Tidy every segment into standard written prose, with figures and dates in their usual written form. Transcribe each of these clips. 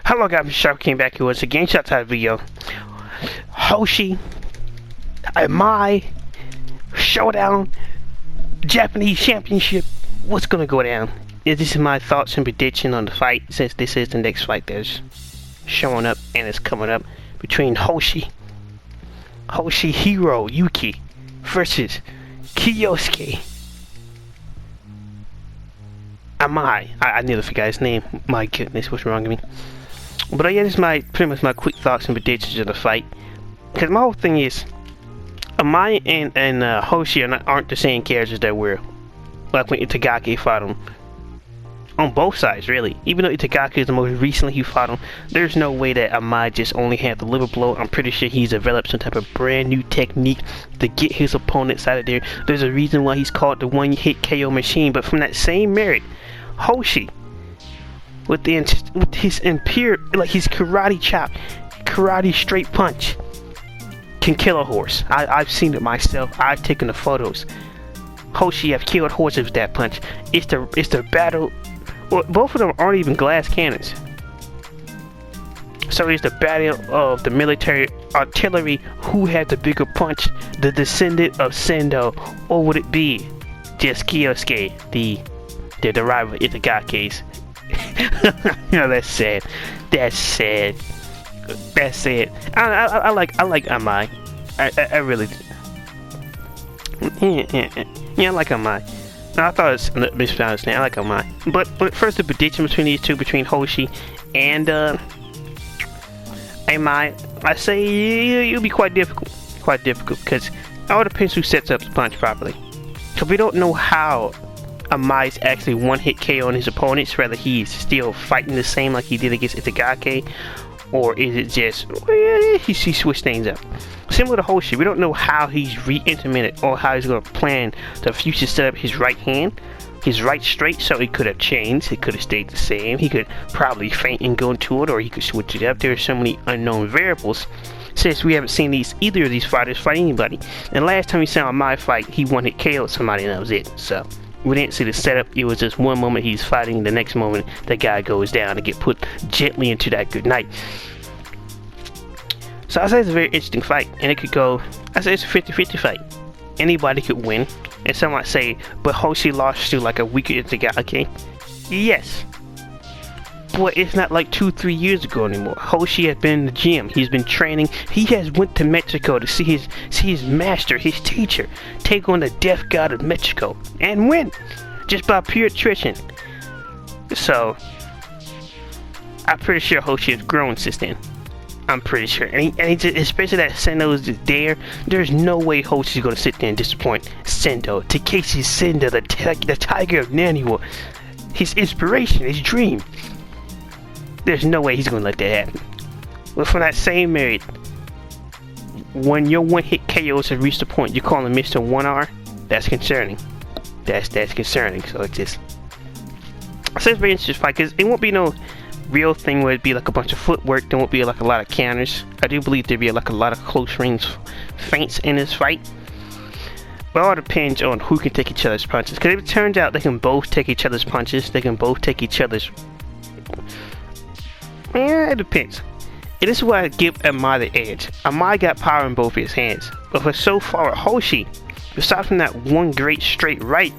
Hello guys, Sharp came back here once again. Shout out to the video. Hoshi, Imai, Showdown, Japanese Championship. What's gonna go down? This is my thoughts and prediction on the fight, since this is the next fight that's showing up and it's coming up between Hoshi Hero Yuki versus Kiyosuke Imai. I nearly forgot his name. My goodness, what's wrong with me? But yeah, this is pretty much my quick thoughts and predictions of the fight. Because my whole thing is, Imai and Hoshi aren't the same characters that were like when Itagaki fought him. On both sides, really. Even though Itagaki is the most recently he fought him, there's no way that Imai just only had the liver blow. I'm pretty sure he's developed some type of brand new technique to get his opponents out of there. There's a reason why he's called the one-hit KO machine. But from that same merit, Hoshi, with his impure, like his karate chop, karate straight punch, can kill a horse. I've seen it myself. I've taken the photos. Hoshi have killed horses with that punch. It's the battle. Well, both of them aren't even glass cannons. So it's the battle of the military artillery. Who had the bigger punch? The descendant of Sendo, or would it be just Kiyosuke, the rival of Itagaki's? You know, that's sad. That's sad. That's sad. I like Imai. I really do. Yeah, I like Imai. No, I thought it's misunderstanding. I like Imai. But first, the prediction between these two, between Hoshi and Imai, I say it'll be quite difficult. Quite difficult, because it all depends who sets up the punch properly. Because we don't know how Imai's actually one-hit KO on his opponents, whether he's still fighting the same like he did against Itagaki, or is it just he switched things up. Similar to Hoshi, we don't know how he's re-implemented or how he's going to plan the future set up his right hand, his right straight, so it could have changed, it could have stayed the same, he could probably feint and go into it, or he could switch it up. There are so many unknown variables since we haven't seen either of these fighters fight anybody. And last time we saw my fight, he one-hit KO'd somebody and that was it. So we didn't see the setup. It was just one moment he's fighting, the next moment the guy goes down and get put gently into that good night. So I say it's a very interesting fight, and it could go, I say it's a 50-50 fight. Anybody could win, and some might say, but Hoshi lost to like a weaker Itagaki. Yes, but it's not like 2-3 years ago anymore. Hoshi has been in the gym, he's been training, he has went to Mexico to see his master, his teacher, take on the death god of Mexico, and win, just by pure attrition. So, I'm pretty sure Hoshi has grown since then. I'm pretty sure, and he just, especially that Sendo is just there. There's no way Hoshi's gonna sit there and disappoint Sendo, Takeshi Sendo, the tiger of Naniwa, his inspiration, his dream. There's no way he's gonna let that happen. But from that same merit, when your one-hit KOs have reached the point you're calling Mr. 1R, that's concerning. That's concerning. So it's just, I say it's very interesting fight, because it won't be no real thing where it'd be like a bunch of footwork. There won't be like a lot of counters. I do believe there'd be like a lot of close range feints in this fight. But it all depends on who can take each other's punches. Because if it turns out they can both take each other's punches, they can both take each other's. Yeah, it depends. And this is why I give Imai the edge. Imai got power in both his hands. But for so far, Hoshi, aside from that one great straight right,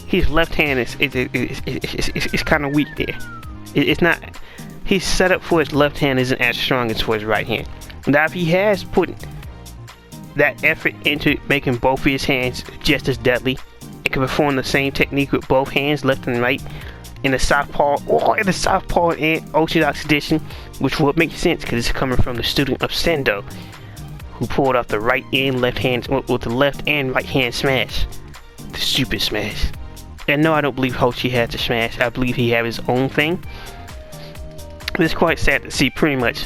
his left hand is kind of weak there. It's not, his setup for his left hand isn't as strong as for his right hand. Now if he has put that effort into making both of his hands just as deadly, it can perform the same technique with both hands, left and right, in the southpaw or in the southpaw and orthodox edition, which would make sense because it's coming from the student of Sendo, who pulled off the right and left hand with the left and right hand smash, the stupid smash. And no, I don't believe Hoshi has a smash. I believe he has his own thing. It's quite sad to see pretty much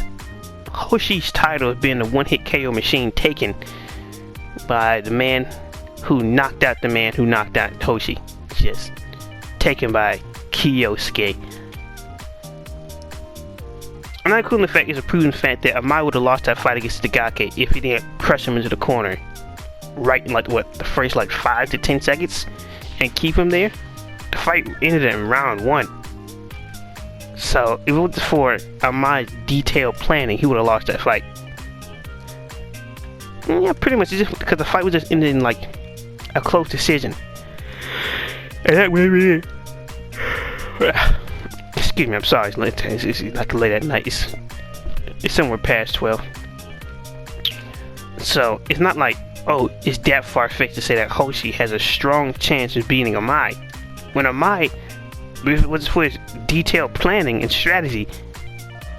Hoshi's title of being the one-hit KO machine taken by the man who knocked out the man who knocked out Hoshi. Just taken by Kiyosuke. And not cool in the fact, it's a proven fact that Imai would have lost that fight against Itagaki if he didn't crush him into the corner right in like the first like 5 to 10 seconds and keep him there. The fight ended in round 1. So if it was for my detailed planning, he would have lost that fight. Yeah, pretty much, just because the fight was just ended in like a close decision. And that would be it. Excuse me, I'm sorry. It's like late at night. It's somewhere past 12. So it's not like, oh, it's that far-fetched to say that Hoshi has a strong chance of beating Imai. When Imai was for his detailed planning and strategy,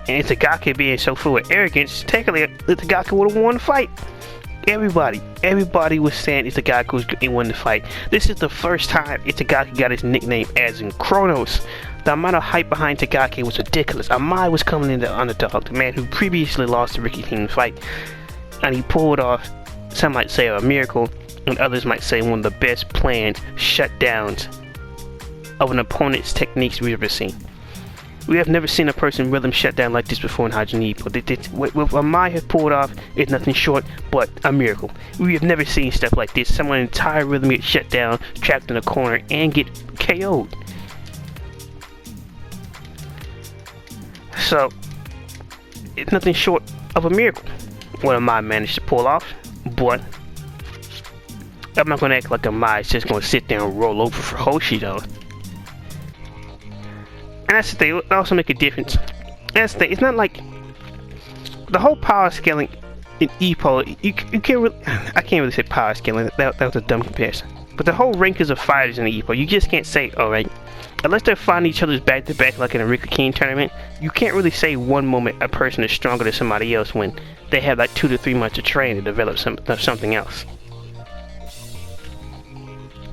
and Itagaki being so full of arrogance, technically Itagaki would have won the fight. Everybody was saying Itagaki was going to win the fight. This is the first time Itagaki got his nickname as in Kronos. The amount of hype behind Itagaki was ridiculous. Imai was coming in the underdog, the man who previously lost the Ricky King fight, and he pulled off, some might say, a miracle, and others might say one of the best planned shutdowns of an opponent's techniques we've ever seen. We have never seen a person rhythm shut down like this before in Hajime. What Imai has pulled off is nothing short but a miracle. We have never seen stuff like this. Someone entire rhythm get shut down, trapped in a corner, and get KO'd. So, it's nothing short of a miracle what Imai managed to pull off, but I'm not going to act like Imai is just going to sit there and roll over for Hoshi though. And that's the thing, it also make a difference. That's the thing, it's not like the whole power scaling in Ippo, you can't really, I can't really say power scaling, that was a dumb comparison. But the whole rankings of fighters in the Ippo, you just can't say, alright, unless they're fighting each other's back to back like in a Ricky King tournament, you can't really say one moment a person is stronger than somebody else when they have like 2 to 3 months to train to develop something else.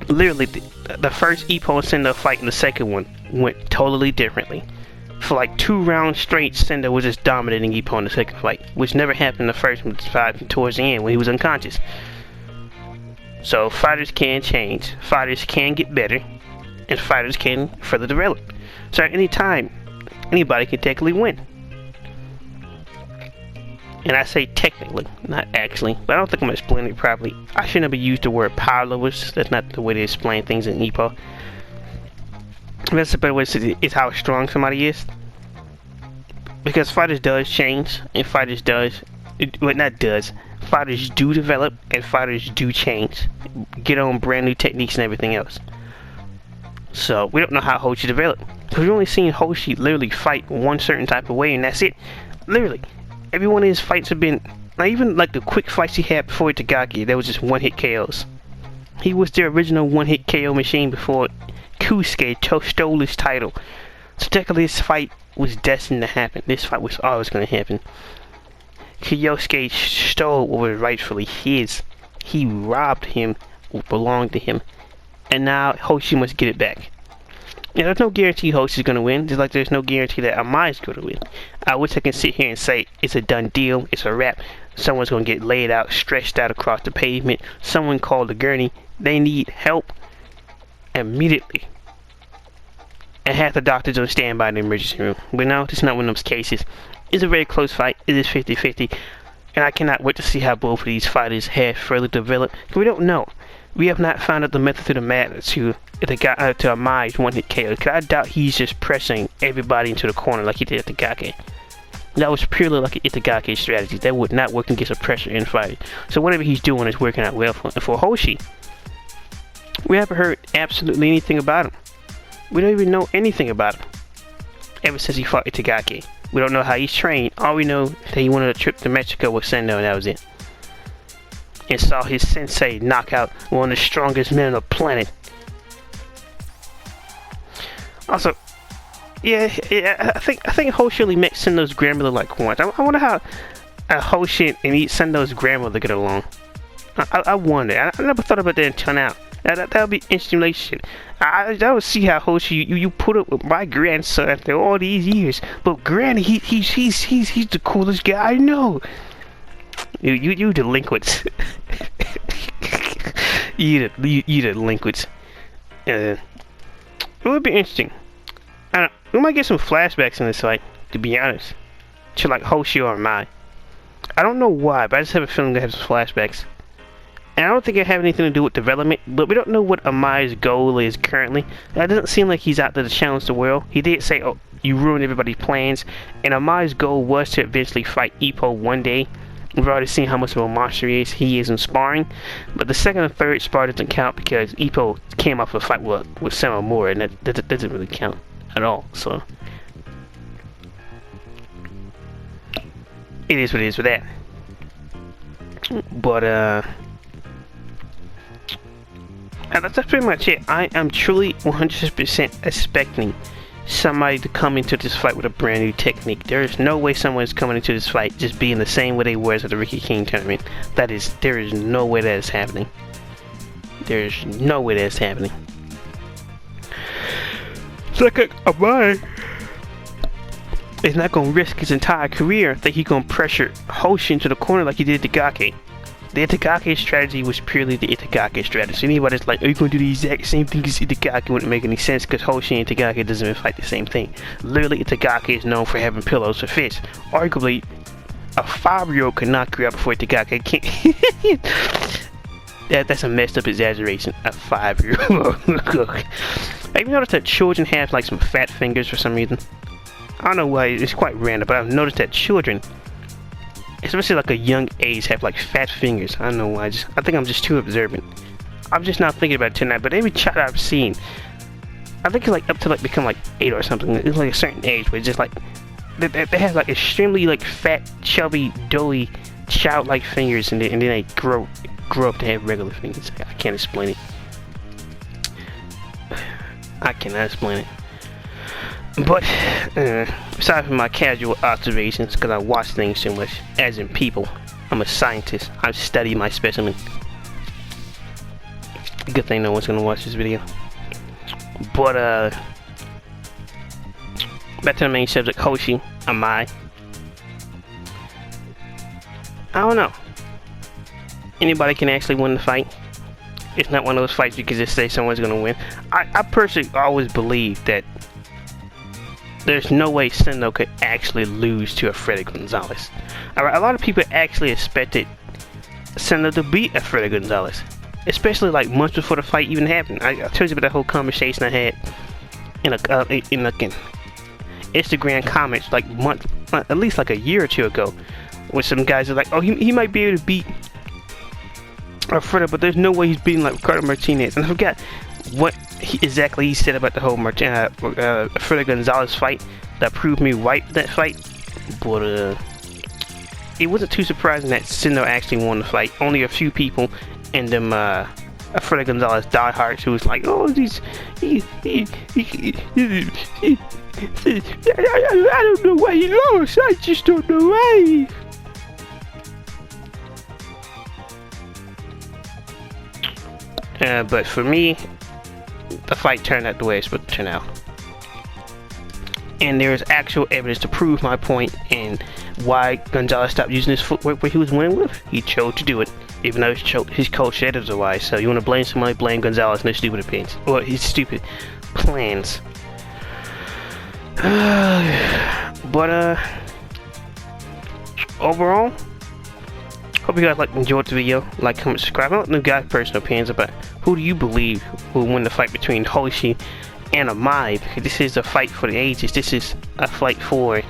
Literally, the first Ippo and Sendo fight and the second one went totally differently. For like 2 rounds straight, Sendo was just dominating Ippo in the second fight, which never happened in the first fight towards the end when he was unconscious. So fighters can change, fighters can get better, and fighters can further develop. So at any time, anybody can technically win. And I say technically, not actually, but I don't think I'm explaining it properly. I should never use the word power levels. That's not the way to explain things in Ippo. That's a better way to say it's how strong somebody is. Because fighters does change, and fighters fighters do develop, and fighters do change. Get on brand new techniques and everything else. So, we don't know how Hoshi developed. Because we've only seen Hoshi literally fight one certain type of way, and that's it. Literally. Every one of his fights have been, not even like the quick fights he had before Itagaki, that was just one-hit KOs. He was the original one-hit KO machine before Kusuke stole his title. So technically this fight was destined to happen. This fight was always going to happen. Kyosuke stole what was rightfully his. He robbed him what belonged to him. And now Hoshi must get it back. And there's no guarantee Hoshi's going to win, just like there's no guarantee that Imai's going to win. I wish I can sit here and say it's a done deal, it's a wrap. Someone's going to get laid out, stretched out across the pavement. Someone called a gurney. They need help immediately. And half the doctors on standby in the emergency room. But no, this is not one of those cases. It's a very close fight. It is 50-50. And I cannot wait to see how both of these fighters have further developed. We don't know. We have not found out the method to the madness to Imai's one-hit KO. Because I doubt he's just pressing everybody into the corner like he did at Itagaki. That was purely like an Itagaki strategy. That would not work against a pressure in fighting. So whatever he's doing is working out well for Hoshi. We haven't heard absolutely anything about him. We don't even know anything about him. Ever since he fought Itagaki. We don't know how he's trained. All we know is that he went on a trip to Mexico with Sendo and that was it. And saw his sensei knock out one of the strongest men on the planet. Also, yeah, I think Hoshi only met Sendo's grandmother like once. I wonder how Hoshi and Sendo's grandmother get along. I wonder. I never thought about that until now. That would be interesting relationship. I would see how Hoshi you put up with my grandson after all these years. But granny, he's the coolest guy I know. You delinquents. you delinquents. It would be interesting. We might get some flashbacks in this fight, to be honest. To like Hoshi or Imai. I don't know why, but I just have a feeling they have some flashbacks. And I don't think it have anything to do with development, but we don't know what Imai's goal is currently. It doesn't seem like he's out there to challenge the world. He did say, oh, you ruined everybody's plans, and Imai's goal was to eventually fight Ippo one day. We've already seen how much of a monster he is in sparring, but the second and third spar doesn't count because Ippo came off a fight with Samamura, and that doesn't really count at all, so it is what it is with that. But that's pretty much it. I am truly 100% expecting somebody to come into this fight with a brand new technique. There is no way someone's coming into this fight just being the same way they were at the Ricky King tournament. There is no way that is happening. There is no way that is happening. It's like Imai is not gonna risk his entire career that he's gonna pressure Hoshi into the corner like he did Itagaki. The Itagaki strategy was purely the Itagaki strategy. Anybody's like, are you going to do the exact same thing as Itagaki? Wouldn't make any sense because Hoshi and Itagaki doesn't even fight the same thing. Literally, Itagaki is known for having pillows for fists. Arguably, a 5-year-old could knock you out before Itagaki can't. That's a messed up exaggeration. A 5-year-old. Have you noticed that children have like some fat fingers for some reason? I don't know why, it's quite random, but I've noticed that children, especially like a young age, have like fat fingers. I don't know why. I think I'm just too observant. I'm just not thinking about it tonight. But every child I've seen, I think it's like up to like become like 8 or something. It's like a certain age where it's just like they have like extremely like fat, chubby, doughy, childlike fingers, and then they grow up to have regular fingers. I can't explain it. I cannot explain it. But aside from my casual observations, because I watch things too much, as in people, I'm a scientist. I study my specimen. Good thing no one's gonna watch this video. But back to the main subject, Hoshi, Imai. I don't know. Anybody can actually win the fight. It's not one of those fights you can just say someone's gonna win. I personally always believe that there's no way Sendo could actually lose to Alfredo Gonzalez. Alright, a lot of people actually expected Sendo to beat Alfredo Gonzalez, especially like months before the fight even happened. I told you about that whole conversation I had in Instagram comments like at least like a year or two ago, where some guys are like, oh, he might be able to beat Alfredo, but there's no way he's beating like Ricardo Martinez. And I forgot what exactly he said about the whole Alfredo Gonzalez fight that proved me right with that fight. But it wasn't too surprising that Sendo actually won the fight. Only a few people and them Alfredo Gonzalez diehards who was like, oh, I don't know why he lost. I just don't know why. But for me, the fight turned out the way it's supposed to turn out. And there is actual evidence to prove my point and why Gonzalez stopped using his footwork where he was winning with. He chose to do it, even though his coach said otherwise. So you want to blame somebody, blame Gonzalez and his stupid opinions. Or his stupid plans. But overall, hope you guys enjoyed the video. Like, comment, subscribe. I don't know guys' personal opinions about who do you believe will win the fight between Hoshi and Imai, because this is a fight for the ages. This is a fight for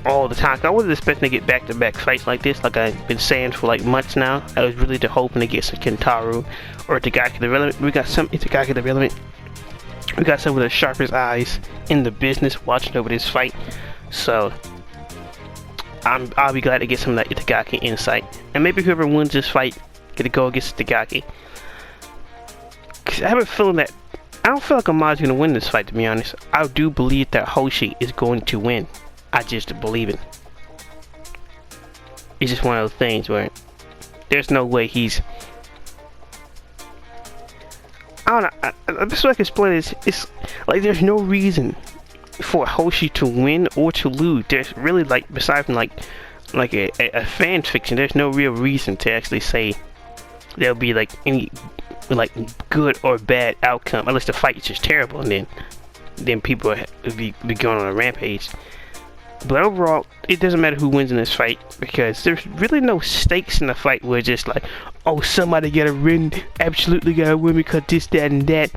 all the time. I wasn't expecting to get back-to-back fights like this, like I've been saying for like months now. I was really hoping to get some Kentaro or Itagaki the Relevant. We got some Itagaki the Relevant. We got some of the sharpest eyes in the business watching over this fight. So I'll be glad to get some of that Itagaki insight. And maybe whoever wins this fight get to go against Itagaki. Cause I have a feeling that I don't feel like Imai's gonna win this fight, to be honest. I do believe that Hoshi is going to win. I just believe it. It's just one of those things where there's no way he's. I don't know. The best way I can explain it is, it's like there's no reason for Hoshi to win or to lose. There's really besides from like a fan fiction, there's no real reason to actually say there'll be any good or bad outcome, unless the fight is just terrible and then people will be going on a rampage. But overall, it doesn't matter who wins in this fight because there's really no stakes in the fight where it's just like, oh, somebody gotta win, absolutely gotta win because this, that, and that.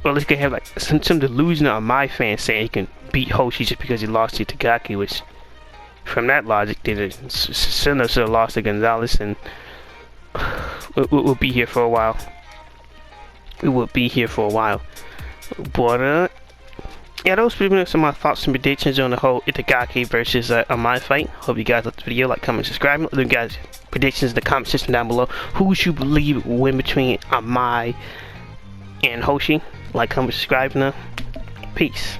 Or let's have like some delusion of my fans saying he can beat Hoshi just because he lost to Itagaki, which from that logic, Senna should have lost to Gonzalez, and we'll be here for a while. We will be here for a while. But yeah, those pretty much some of my thoughts and predictions on the whole Itagaki versus Imai fight. Hope you guys liked the video. Like, comment, subscribe. Let you guys predictions in the comment section down below. Who would you believe will win between Imai and Hoshi? Like, comment, subscribe, and peace.